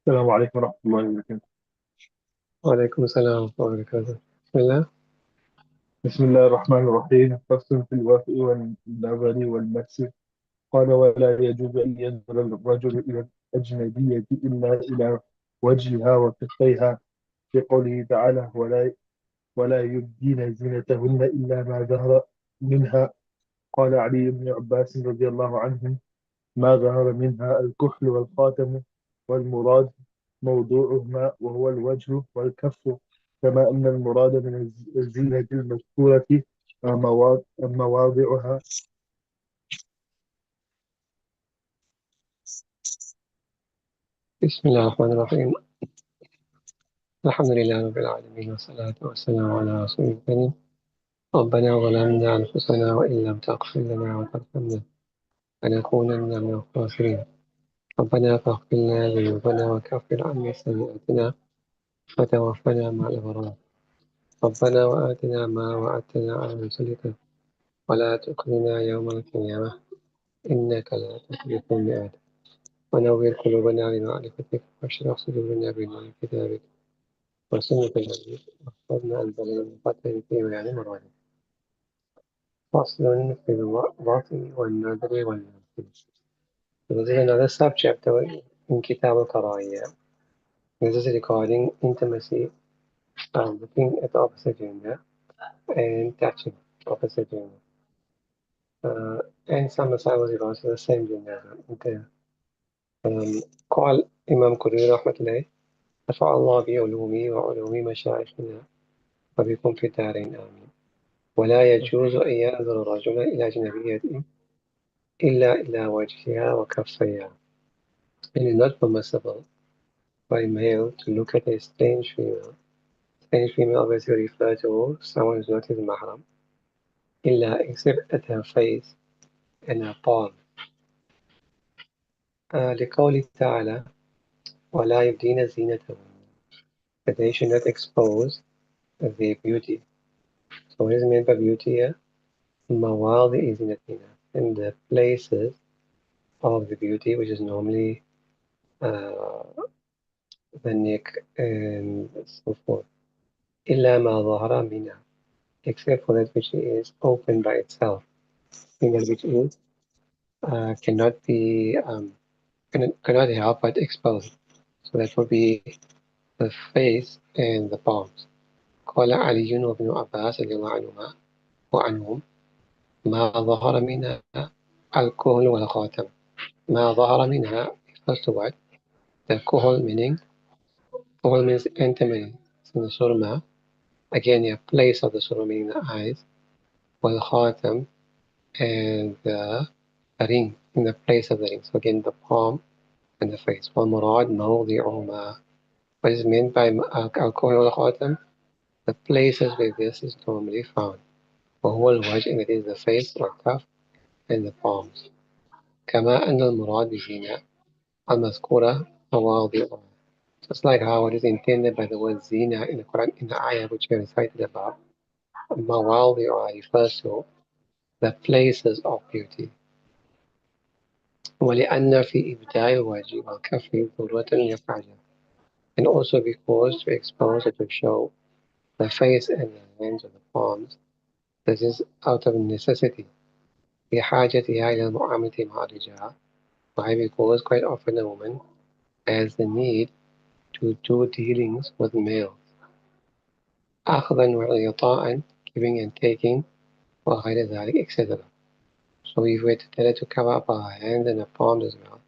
السلام عليكم ورحمة الله وبركاته. وعليكم السلام ورحمة الله وبركاته. بسم الله. بسم الله الرحمن الرحيم. فصل في الوفء والنظر والمس. قال: ولا يجوز أن ينظر الرجل إلى الأجنبية إلا إلى وجهها وكفيها، في قوله تعالى: ولا يبدين زينتهن إلا ما ظهر منها. قال علي بن عباس رضي الله عنهم: ما ظهر منها الكحل والخاتم، والمراد موضوعهما وهو الوجه والكف، كما أن المراد من الزينة المذكورة مواضعها. بسم الله الرحمن الرحيم. الحمد لله رب العالمين، والصلاة والسلام على رسول الكريم. ربنا ظلمنا أنفسنا وإن لم تغفر لنا وترحمنا لنكونن من الخاسرين. ربنا فاغفر لنا ذنوبنا وكفر عنا سيئاتنا وتوفنا مع الأبرار. ربنا وآتنا ما وعدتنا على رسلك ولا تخزنا يوم القيامة إنك لا تخلف الميعاد. ونور قلوبنا لمعرفتك واشرح صدورنا بنور كتابك وسنة النبي واحفظنا أن من قتل فيما يعلم الغيب. فصل في الوعظ والنذر والنذر. This is another subchapter in Kitab al-Karaya. This is regarding intimacy, looking at the opposite gender and touching opposite gender. And some masayas regards to the same gender. Okay. قال إمام كريم رحمة الله: نفع الله بعلومي وعلوم مشايخنا وبكم في الدارين آمين. ولا يجوز أن ينظر الرجل إلى أجنبية إلا إلى وجهها وكفيها. It is not permissible for a male to look at a strange female. Strange female obviously refer to someone who is not his mahram, إلا except at her face and her palm. لقوله تعالى: ولا يبدين زينتهن. That they should not expose their beauty. So what is meant by beauty here? مواضع زينتهن, in the places of the beauty, which is normally uh, the neck and so forth. إلا ما ظهر منها, except for that which is open by itself, meaning that which is cannot be cannot help but exposed. So that would be the face and the palms. قال علي وابن عباس رضي الله عنهما وعنهم: ما ظهر منها الكهل والخاتم. ما ظهر منها refers to what? The kuhul meaning, kuhul means antimony, it's in the surma. Again, a place of the surma meaning the eyes. Wal khatam, and the ring, in the place of the ring. So again, the palm and the face. Wal murad mawdi'uhuma. What is meant by al-kuhul wal khatam? The places where this is normally found. وهو الوجه, and it is the face or cuff and the palms. كما أن المراد بزينة المذكورة مواضعها. Just like how it is intended by the word zina in the Quran, in the ayah which we recited above, مواضع refers to the places of beauty. ولأن في إبداء الوجه والكف ضرورة للحاجة. And also because to expose or to show the face and the hands of the palms, this is out of necessity. بحاجتها إلى المعاملة مع الرجال. Why? Because quite often a woman has the need to do dealings with males. أخذا وإعطاء, giving and taking, وغير ذلك, etc. So if we tell her to cover up her hands and her palms as well,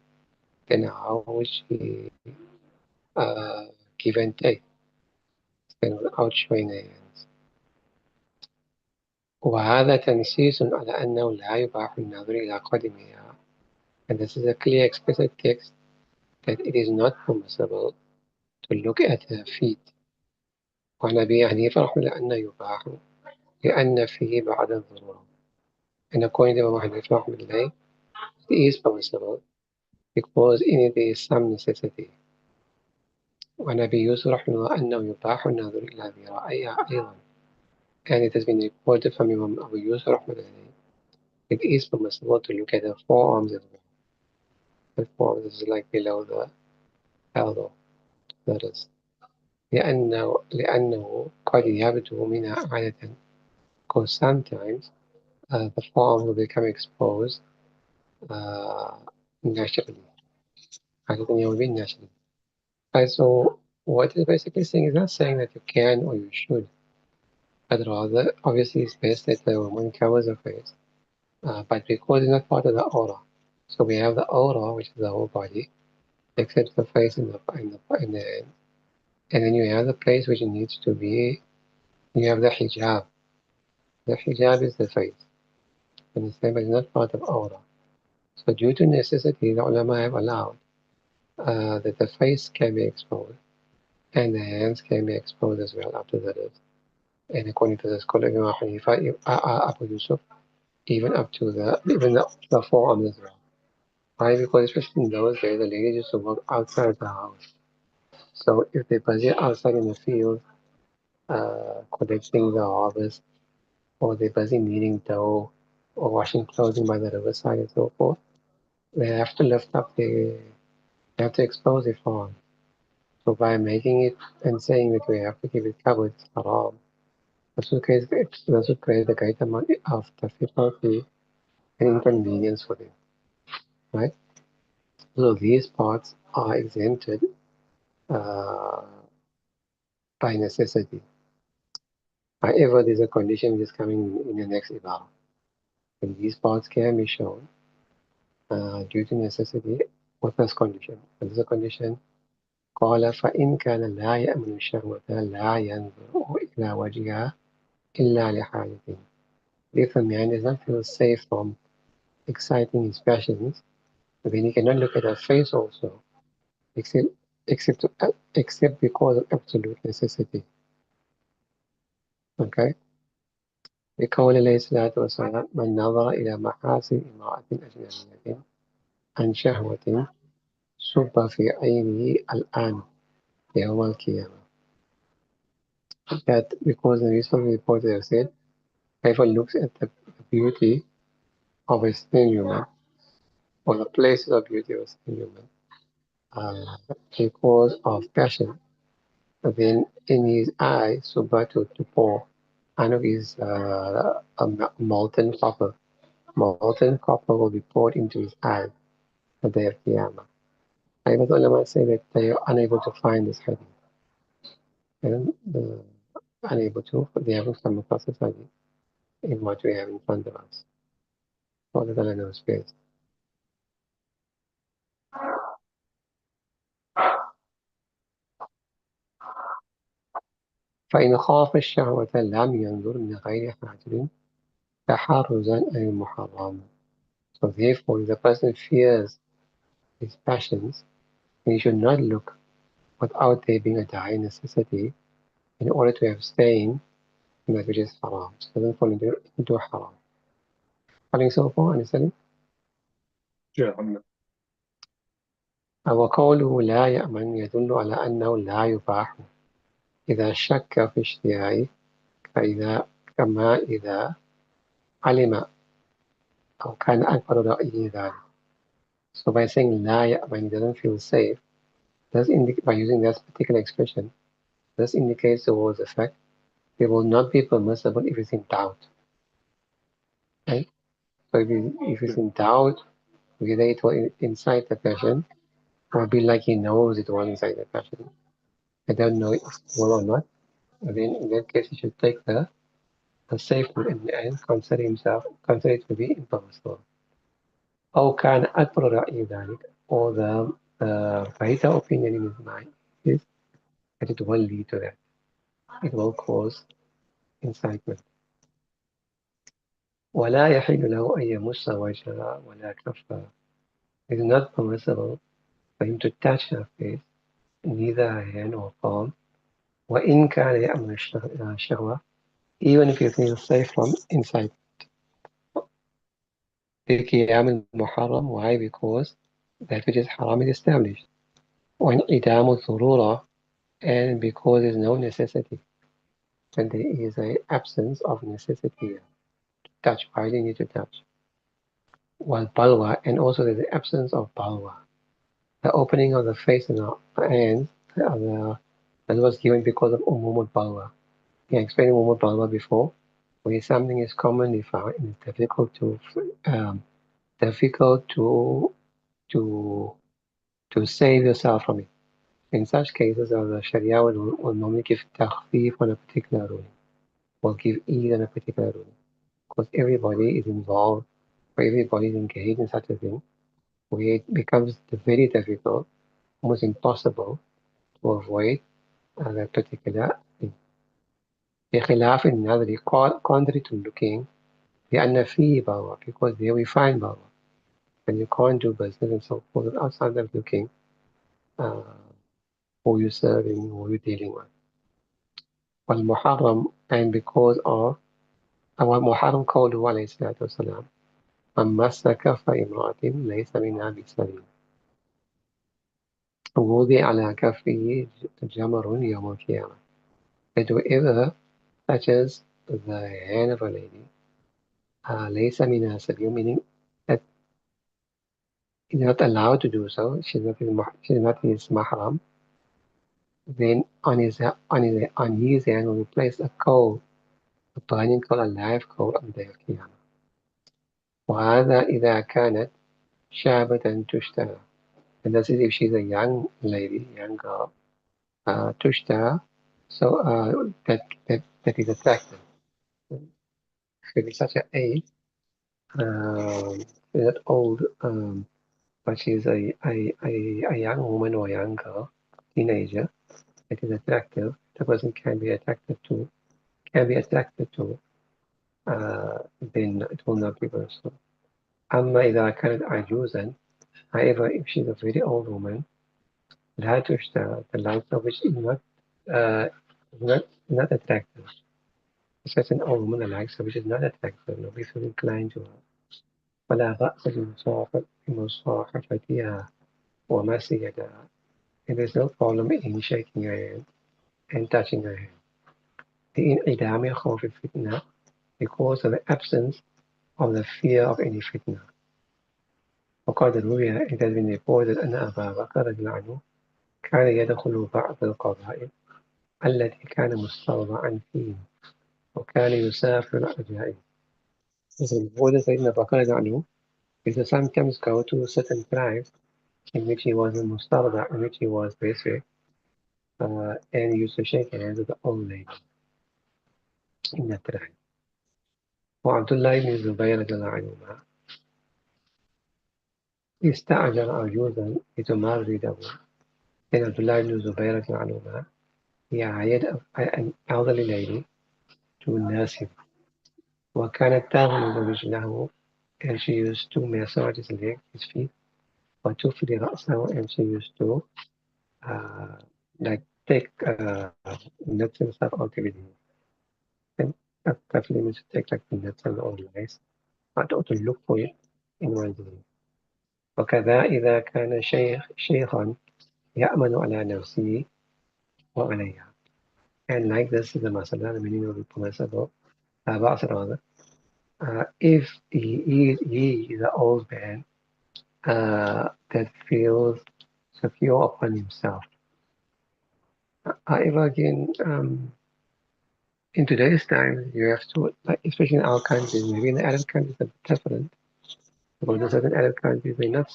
then how would she give and take instead without showing her hands? وهذا تنصيص على أنه لا يباح النظر إلى قدمها. And this is a clear explicit text that it is not permissible to look at her feet. وعن أبي حنيفة رحمه الله أنه يباح لأن فيه بعض الضرورة. And according to Abu Hanifa rahmatullah, it is permissible because in it there is some necessity. وعن أبي يوسف رحمه الله أنه يباح النظر إلى ذراعيها أيضا. And it has been reported from Imam Abu Yusuf rahmatullah, it is permissible to look at the forearms as well. The forearms is like below the elbow. that is. لأنه قد يبدو منها عادة, because sometimes the form will become exposed uh, naturally. عادة يوميا naturally. And so what it's basically saying is not saying that you can or you should, but rather, obviously, it's best that the woman covers her face, but because it's not part of the aura. So we have the aura, which is the whole body, except the face and the hand. And then you have the place which needs to be, you have the hijab. The hijab is the face. Understand? But it's not part of aura. So due to necessity, the ulama have allowed that the face can be exposed and the hands can be exposed as well after that. And according to the scholar of Imam Hanifa, Abu Yusuf, even up to the forearms as well. Why? Because especially in those days, the ladies used to work outside the house. So if they busy outside in the field, collecting the harvest, or they're busy kneading dough, or washing clothing by the riverside and so forth, they have to lift up they have to expose it for. So by making it and saying that we have to keep it covered, it's haram. This would create a great amount of difficulty and inconvenience for them, right? So these parts are exempted uh, by necessity. However, there's a condition which is coming in the next eval. And these parts can be shown due to necessity with this condition. And this is a condition قال فإن كان لا يأمن الشهوة لا ينظر إلى وجهها إلا لحاجة. If a man does not feel safe from exciting his passions, then he cannot look at her face also, except except except because of absolute necessity. Okay? بقول عليه الصلاة والسلام من نظر إلى محاسن امرأة أجنبية عن شهوة صب في عينه الآن يوم القيامة. That because the reason reporter have said, whoever looks at the beauty of a sane human, or the places of beauty of a sane human, because of passion, then in his eye, Subba to pour, out of his molten copper. Molten copper will be poured into his eye the day of Qiyamah. I was ulama say that they are unable to find this hadith. And unable to, but they haven't come across this hadith in what we have in front of us. Allah Ta'ala knows best. فإن خاف الشهوة لم ينظر من غير حاجب تحرزا عن المحرم. So therefore, if the person fears his passions, he should not look without there being a dire necessity in order to abstain from that which is haram. So it doesn't fall into haram. Following so far, understanding? جاء. وقوله لا يأمن يدل على أنه لا يباح إذا شك في اشتهائه كما إذا علم أو كان أكبر رأيه ذلك. So by saying لا يأمن, he doesn't feel safe, by using that particular expression, this indicates towards the fact it will not be permissible if it's in doubt. Right? So if it's in doubt, whether it will incite the passion, or be like he knows it will incite the passion. I don't know it will or not. And then in that case, he should take the safe route and consider it to be impermissible. أو كان أكبر رأي ذلك, or the greater opinion in his mind is that it will lead to that. It will cause incitement. ولا يحل له أن يمس وجهها ولا كفها. It is not permissible for him to touch her face, neither her hand or palm. وإن كان يأمن الشهوة, even if you feel safe from inside. بقيام المحرم. Why? Because that which is haram is established. وانعدام الضرورة, and because there is no necessity. And there is an absence of necessity to touch. Why do you need to touch? While balwa, and also there's the absence of balwa. The opening of the face and the hands that was given because of umum al I explained umum al before, where something is commonly found and it's um, difficult to to save yourself from it. In such cases, the Sharia will normally give takhfif on a particular ruling, will give ease on a particular ruling, because everybody is involved, or everybody is engaged in such a thing, where it becomes very difficult, almost impossible to avoid that particular thing. بخلاف النظر contrary to looking لأن فيه power because there we find power and you can't do business and so forth outside of looking uh, who you're serving, who you're dealing with. والمحرم and because of أو المحرم قوله عليه الصلاة والسلام من مس كف امرأة ليس منها بسبيل ووضع على كفه جمر يوم القيامة. That whoever touches the hand of a lady ليس منها سبيل meaning that he's not allowed to do so, she's not his mahram, then on his hand will be placed a coal, a burning coal, a live coal on the day of Qiyamah. وهذا إذا كانت شابة تشتهى. And that's it if she's a young lady, young girl, تشتهى, so that is attractive. She'll be such an age, she's not old, but she's a young woman or young girl, teenager, it is attractive, the person can be attracted to, then it will not be personal. أما إذا كانت عجوزا, however, if she's a very old woman, لا تشتهى, the likes of which uh, is not attractive. Such an old woman, the likes of which is not attractive, nobody feels inclined to her. فلا بأس بمصاحفتها ومس يدها. And there's no problem in shaking her hand and touching her hand. لانعدام خوف الفتنة, because of the absence of the fear of any fitna. وقد روي, it has been reported أن أبا بكر رضي الله عنه كان يدخل بعض القبائل التي كان مستوضعا فيه وكان يسافر العجائب. It is reported that Abu Bakr رضي الله عنه used to sometimes go to certain tribes in which he was in mustawda, in which he was basic, and he used to shake hands with the old lady in that tribe. وعبد الله بن الزبير رضي الله عنهما استأجر عجوزا لتمرضه. And Abdullah ibn Zubayr رضي الله عنهما, he hired an elderly lady to nurse him. وكانت تغمز رجله, and she used to massage his legs, his feet. وتفري رأسه, and she used to uh, like take nuts and stuff out of it. And that definitely means to take like the nuts and all the lice, but to look for it in one's room. وكذا إذا كان شيخا يأمن على نفسه وعليها. And like this is the masala, the meaning of the permissible, rather. If he is an old man that feels secure upon himself. However, again, in today's time, you have to, like, especially in our countries, maybe in the Arab countries, are different. Because in certain Arab countries, they're not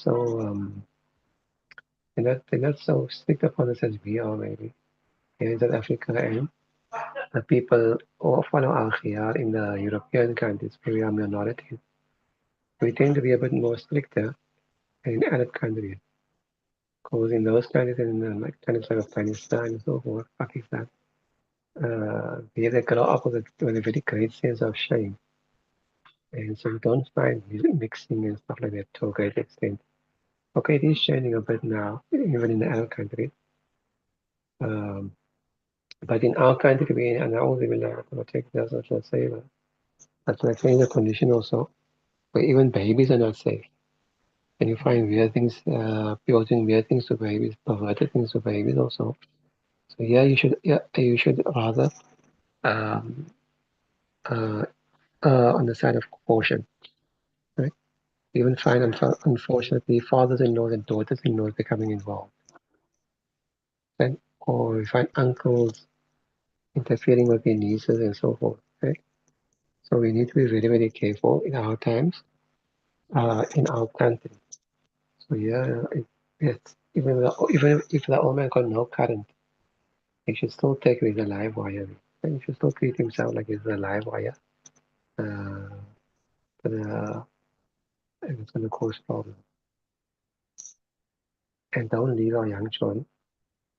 so strict upon us as we are, maybe. Here in South Africa, and the people who follow our khiyar in the European countries, where we are minorities, we tend to be a bit more stricter in Arab countries. Because in those countries, in like countries like Afghanistan and so forth, Pakistan, they grow up with a very great sense of shame. And so you don't find music mixing and stuff like that to a great extent. Okay, it is changing a bit now, even in the Arab countries. Um, but in our country, we and I only will take that as I say that's like saying the condition also, where even babies are not safe. And you find weird things, people doing weird things to babies, perverted things to babies also. So you should rather um, uh, on the side of caution, right? Even find, unfortunately, fathers-in-law and daughters-in-law becoming involved. Right? or we find uncles interfering with their nieces and so forth, right? So we need to be very, very careful in our times, in our country. So yeah, it's even if the old man got no current, he should still take it as a live wire, and he should still treat himself like it's a live wire. Uh, but it's going to cause problems. And don't leave our young children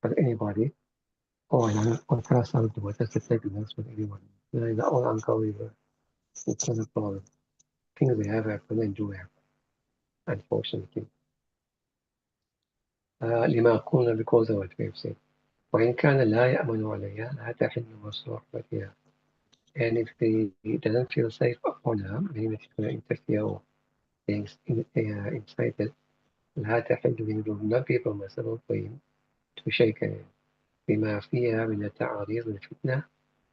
with anybody or trust our daughters to take this with anyone. You know, the old uncle is it's not a problem. Things we have happen and do happen, unfortunately. لما قلنا because of what we've said. وإن كان لا يأمن عليها لا تحل وصحبتها. And if he doesn't feel safe upon her, meaning that she's going to interfere or being incited, لا تحل, it will not be permissible for him to shake her بما فيها من التعريض للفتنة.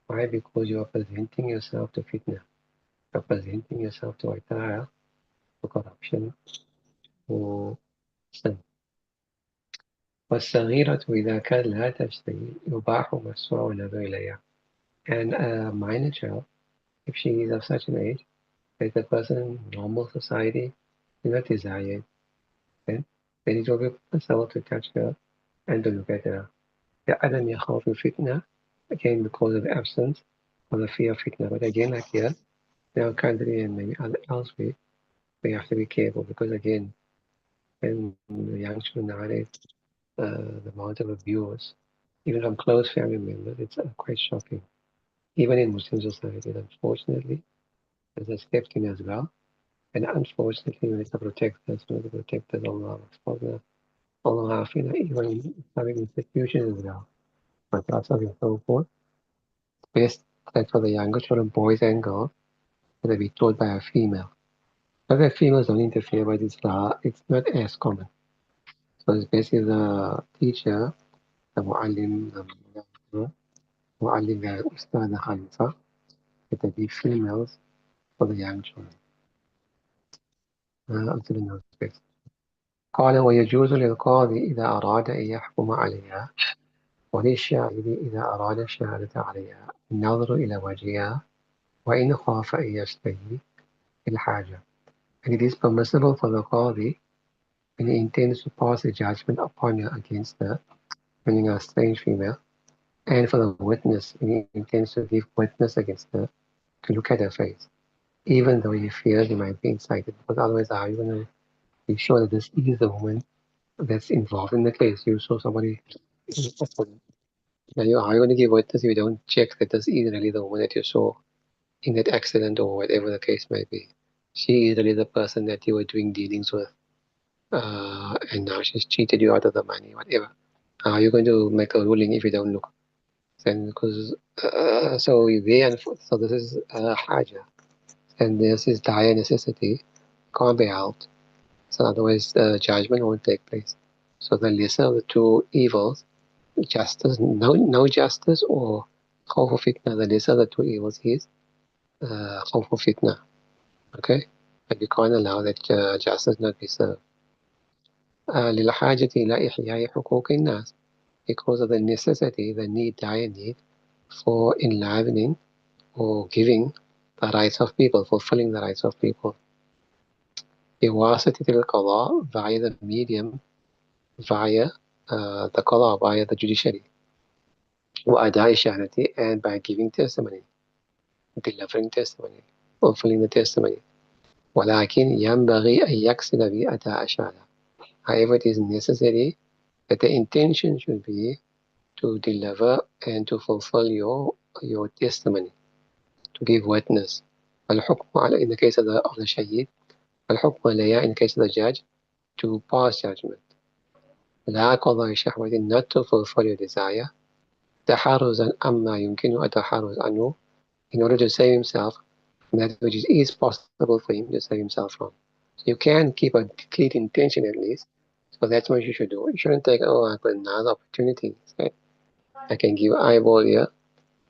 Why? Because you are presenting yourself to fitna. You're presenting yourself to attire, to corruption, or sin. والصغيرة إذا كان لا تشتهي يباح مسها النظر إليها. And a minor child, if she is of such an age, that the person in normal society do not desire, then it will be possible to touch her and to look at her. عدم يخاف الفتنة, again because of the absence of the fear of fitna. But again, like here, in our country and maybe elsewhere, we have to be careful because again, when the young children nowadays, the amount of abuse, even from close family members, it's quite shocking. Even in Muslim society, unfortunately, there's a skeptic as well. And unfortunately, we need to protect us, we need to protect us, Allah, even Islamic institutions as well. Madrasas and so forth. Best that for the younger children, boys and girls, that they be taught by a female. Not that females don't interfere, but it's not as common. So it's basically the teacher, the muallim, the muallim, the ustad, the khalifa, that they be females for the young children. Until the next bit. قال ويجوز للقاضي إذا أراد أن يحكم عليها وللشاهد إذا أراد الشهادة عليها النظر إلى وجهها وإن خاف أن يشتهي الحاجة. And it is permissible for the Qadi when he intends to pass a judgment upon her against her, meaning a strange female, and for the witness when he intends to give witness against her, to look at her face, even though he fears he might be incited, because otherwise how are you going to be sure that this is the woman that's involved in the case? You saw somebody. Now, how are you going to give witness if you don't check that this is really the woman that you saw in that accident or whatever the case may be? She is really the person that you were doing dealings with, and now she's cheated you out of the money, whatever. How are you going to make a ruling if you don't look? And because so this is haja, and this is dire necessity, can't be helped. So otherwise, the judgment won't take place. So the lesser of the two evils, justice, no justice, or khawf fitna. The lesser of the two evils is khawf fitna. Okay, but you can't allow that justice not be served. للحاجة إلى إحياء حقوق الناس, because of the necessity, the need, dire need for enlivening or giving the rights of people, fulfilling the rights of people. بواسطة القضاء, via the medium, via the qada, via the judiciary. وأداء الشهادة, and by giving testimony, delivering testimony, fulfilling the testimony. ولكن ينبغي أن يقصد بأداء الشهادة. However, it is necessary that the intention should be to deliver and to fulfill your testimony, to give witness. الحكم على, in the case of the shaheed, الحكم عليها, in the case of the judge, to pass judgment. لا قضاء شهوة, not to fulfill your desire. تحرزا أما يمكن التحرز عنه, in order to save himself from that which is possible for him to save himself from. So you can keep a clear intention at least. So that's what you should do. You shouldn't think, oh, I've got another opportunity. Okay? I can give eyeball here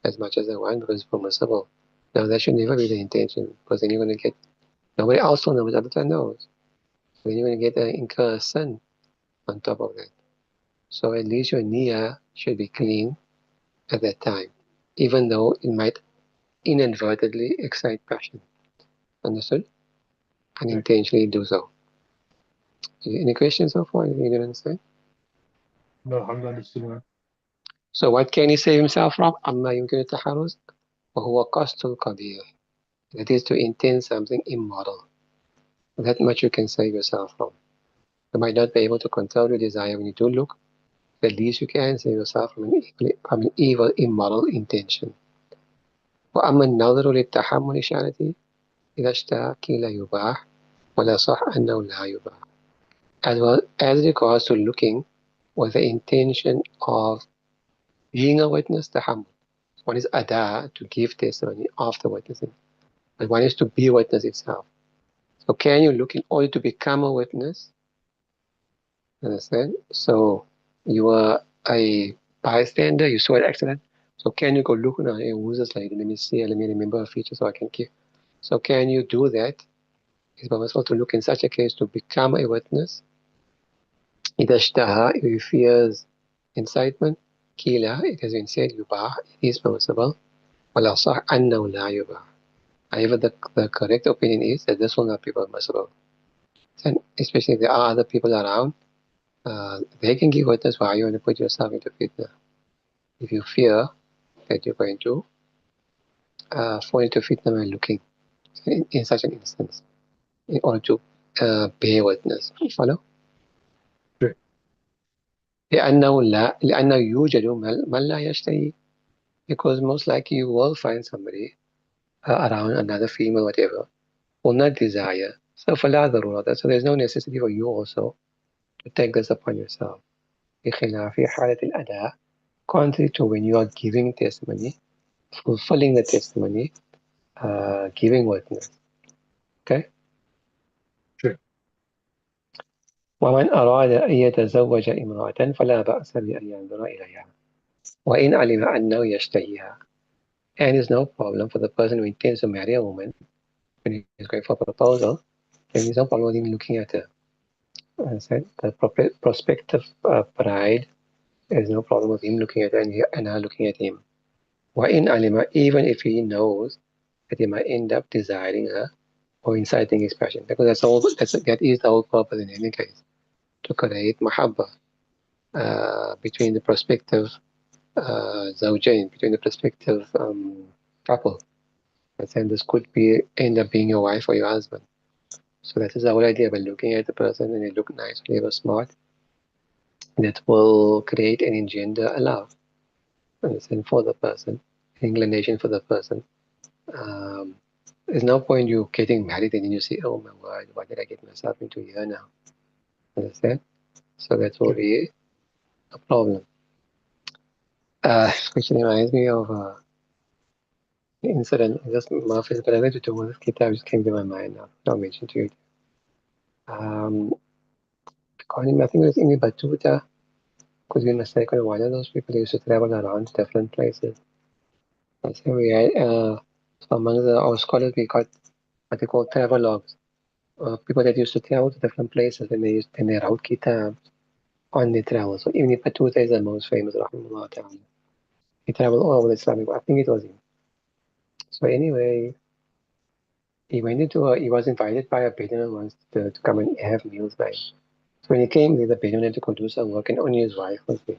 as much as I want because it's permissible. Now that should never be the intention, because then you're going to get, nobody else will know, but other time knows. So then you're going to get incur sin on top of that. So at least your niyyah should be clean at that time, even though it might inadvertently excite passion. Understood? Okay. Unintentionally do so. Any questions so far? Anything you didn't understand? No, alhamdulillah. So what can he save himself from? أما يمكن التحرز وهو قصد القبيح. That is to intend something immoral. That much you can save yourself from. You might not be able to control your desire when you do look. At least you can save yourself from an evil, immoral intention. وأما النظر للتحمل شأنته إذا اشتهى قيل يباح ولا صح أنه لا يباح. As well as regards to looking with the intention of being a witness, tahammul. One is ada, to give testimony after witnessing, but one is to be a witness itself. So can you look in order to become a witness? Understand? So you are a bystander, you saw an accident. So can you go look now, hey, who's this lady? Let me see, let me remember her features so I can give. So can you do that? It's permissible to look in such a case to become a witness. إذا اشتهى, if he fears incitement, kila, it has been said, yubah, it is permissible. والأصح أنه لا يباح. However, the correct opinion is that this will not be permissible. And especially if there are other people around, they can give witness. Why you want to put yourself into fitna? If you fear that you're going to fall into fitna by looking in such an instance, in order to bear witness. Follow? Okay. لأنه يوجد من لا يشتهي, because most likely you will find somebody around, another female, whatever, will not desire. So فلا ضرورة. So there's no necessity for you also to take this upon yourself. بخلاف حالة الأداء, contrary to when you are giving testimony, fulfilling the testimony, giving witness. Okay? Okay. ومن أراد أن يتزوج امرأة فلا بأس بأن ينظر إليها وإن علم أنه يشتهيها. And it's no problem for the person who intends to marry a woman when he's going for a proposal, then there's no problem with him looking at her. I said the prospective bride, there's no problem with him looking at her and her looking at him. وإن علم, even if he knows that he might end up desiring her or inciting his passion, because that is the whole purpose in any case, to create mahabba between the prospective zawjain, between the prospective couple. And this could be end up being your wife or your husband. So that is the whole idea, by looking at the person and they look nice, clever, smart, that will create and engender a love, understand, for the person, inclination for the person. Um, there's no point you getting married and then you say, oh my word, what did I get myself into here now? Understand? So that will Okay. be a problem. Which reminds me of an incident, just Murphy's, but I wanted to do with this kitab just came to my mind now. I'll mention to you. I think it was in Batuta, because we mistake on one of those people who used to travel around to different places. And so we had, so among our scholars, we got what they call travel logs. People that used to travel to different places and they wrote kitab on the travel. So even if Batuta is the most famous, rahimahullah ta'ala, he traveled all over the Islamic world. I think it was him. So anyway, he was invited by a Bedouin once to come and have meals by him. So when he came there, the Bedouin had to go do some work and only his wife was there.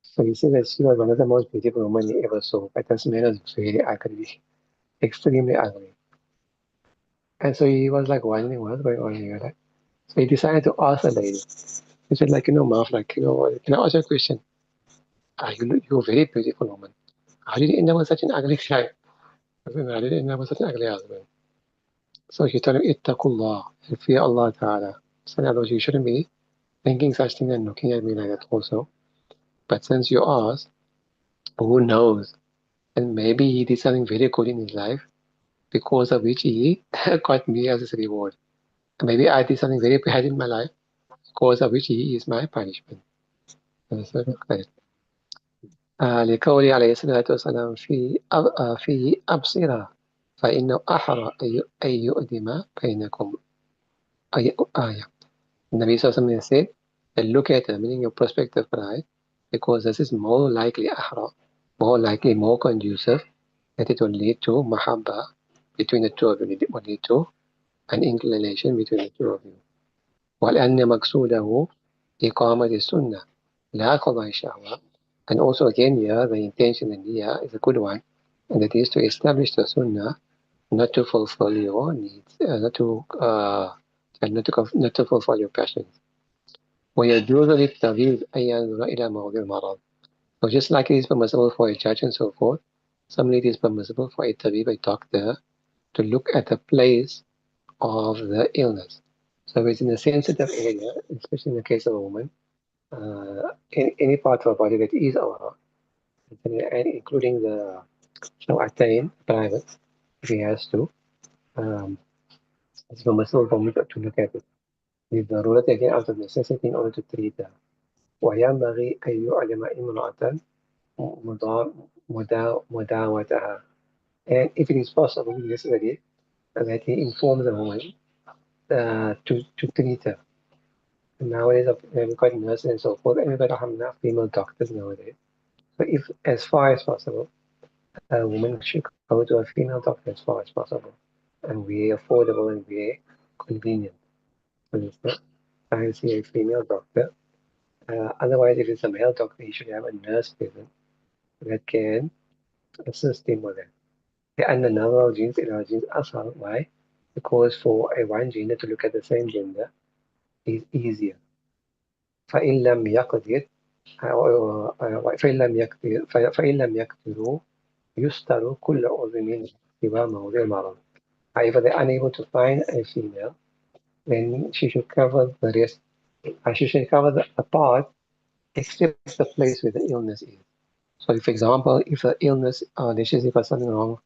So you see that she was one of the most beautiful women he ever saw, but this man was very ugly, extremely ugly. And so he was like wondering what's going on here. Like, so he decided to ask the lady. He said, like, Marv, like, can I ask you a question? You're a very beautiful woman. How did you end up with such an ugly guy? I said, how did you end up with such an ugly husband? So he told him, Ittaqullah, and fear Allah Ta'ala. So in other words, you shouldn't be thinking such thing and looking at me like that also. But since you asked, who knows? And maybe he did something very good in his life, because of which he got me as his reward. And maybe I did something very bad in my life, because of which he is my punishment. So, okay. لقوله عليه الصلاة والسلام فيه أبصرة فإنه أحرى أن يؤدم بينكم أي آية. The Nabi Sallallahu said can look at it, meaning your perspective, right? Because this is more likely ahra, more likely, more conducive that it will lead to mahabba between the two of you, it will lead to an inclination between the two of you. وَلْأَنَّ مَقْصُودَهُ إِقَامَةِ السُنَّةِ لَا قَضَاءِ الشَّهْوَةِ. And also again here, the intention in here is a good one, and it is to establish the sunnah, not to fulfill your needs, not to fulfill your passions. ويجوز للطبيب أن ينظر إلى موضع المرض. So just like it is permissible for a judge and so forth, similarly it is permissible for a tabib, a doctor, to look at the place of the illness. So it's in a sensitive area, especially in the case of a woman, in any part of her body that is our, and including the attain private, if he has to, um, it's permissible for me to look at it. للضرورة again out of necessity in order to treat her. وينبغي أن يعلم امرأة مداوتها. And if it is possible, necessary, that he informs the woman to treat her. And nowadays, we've got nurses and so forth, and we've got female doctors nowadays. So if, as far as possible, a woman should go to a female doctor as far as possible, and be affordable and be convenient. For instance, I see a female doctor. Otherwise, if it's a male doctor, he should have a nurse present that can assist him with it. لأن النظر جنس إلى جنس أسهل. Why? Because for a one gender to look at the same gender is easier. فإن لم يقدر فإن لم يقدروا يستر كل عضو من سوى موضع المرض. If they're unable to find a female, then she should cover the rest. She should cover the part except the place where the illness is. So, for example, if the illness, let's just say for something wrong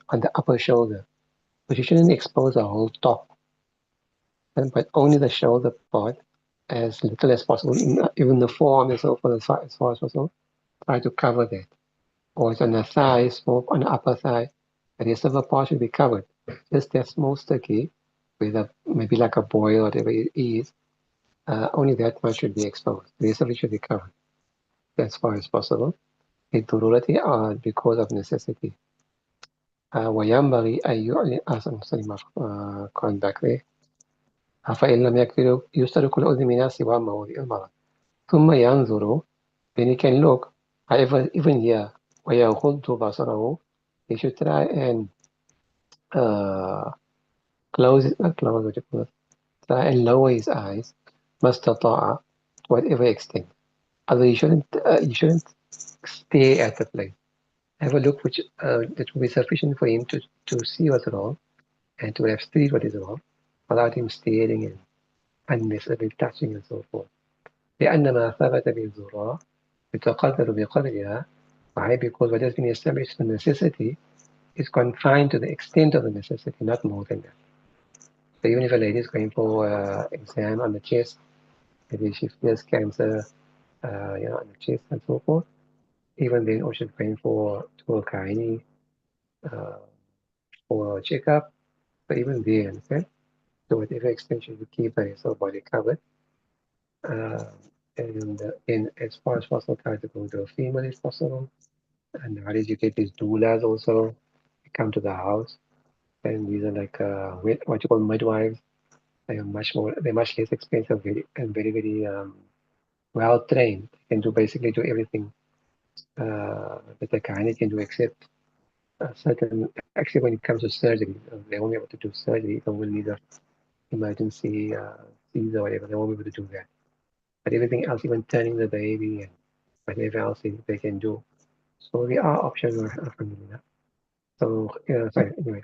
on the upper shoulder, but you shouldn't expose the whole top, but only the shoulder part as little as possible, even the forearm and so forth, as far as possible. Try to cover that. Or it's on the thighs, or on the upper thigh, the rest of the part should be covered. Just that small sticky, with maybe like a boil or whatever it is, only that much should be exposed. The rest of it should be covered as far as possible. للضرورة because of necessity. وينبغي أن يعلن going back there. فإن لم يكن يسترك الأذن من سوى موضع المرض. ثم ينظر, then he can look, however, even here, ويغض بصره, he should try and close it, not close, what you call it, try and lower his eyes, ما استطاع, to whatever extent. Although you shouldn't stay at the place. Have a look which that will be sufficient for him to see what's wrong and to have street what is wrong without him staring and unnecessarily touching and so forth. لأن ما ثبت بالذراع يتقدر بقدرها. Why? Because what has been established, the necessity is confined to the extent of the necessity, not more than that. So even if a lady is going for exam on the chest, maybe she feels cancer, on the chest and so forth, even then, or she's going for to a gynae, for a checkup, but even there, okay? So whatever extent she would keep her whole body covered, uh, and in as far as possible, try to go to a female if possible. And nowadays you get these doulas also, they come to the house, and these are like what you call midwives. They are they're much less expensive, and very, very well trained. They can basically do everything that the gynae can do, except certain. Actually, when it comes to surgery, they won't be able to do surgery. They will need a emergency Caesar or whatever. They won't be able to do that. But everything else, even turning the baby and whatever else they can do. So there are options. Alhamdulillah. So sorry. Anyway,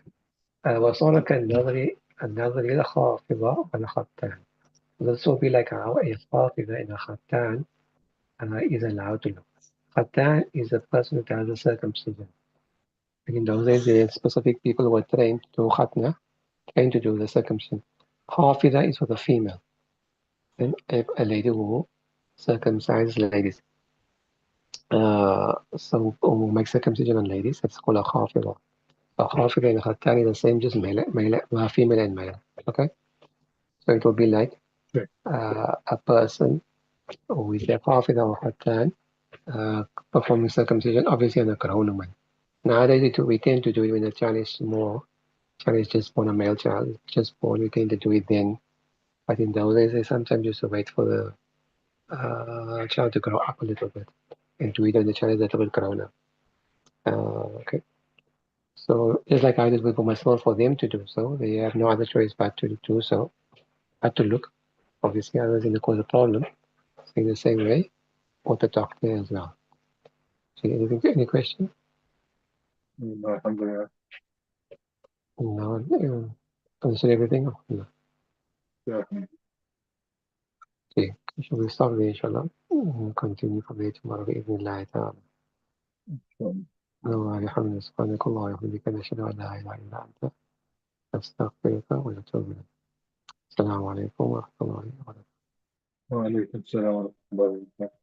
وصار النظر إلى خافضة والخطان. This will be like how a خافضة in a khatan is allowed to look. Khatan is a person who does a circumcision. And in those days, there are specific people who were trained to khatna, trained to do the circumcision. Hafida is for the female, and a lady who circumcises ladies. So who makes circumcision on ladies, that's called a hafida. A hafida and a khatan is the same, just female and male. Okay, so it will be like Okay. a person We step off in our hot turn, performing circumcision, obviously on a grown woman. Nowadays, we tend to do it when the child is small. Child is just born, a male child, just born, we tend to do it then. But in those days, they sometimes used to wait for the child to grow up a little bit and do it when the child is a little bit grown up. Okay. So just like I did with myself, for them to do so, they have no other choice but to do so, but to look. Obviously, others in the cause a problem. In the same way, or the doctor as well. So any question? Alhamdulillah. No, understood everything? No. Yeah. Okay, shall we stop there, inshallah? Continue from there tomorrow, بإذن ta'ala. الحمد سبحانك اللهم وبحمدك نشهد أن لا إله إلا أنت نستغفرك ونتوب إليك. السلام عليكم ورحمة الله وبركاته. وعليكم السلام ورحمة الله وبركاته.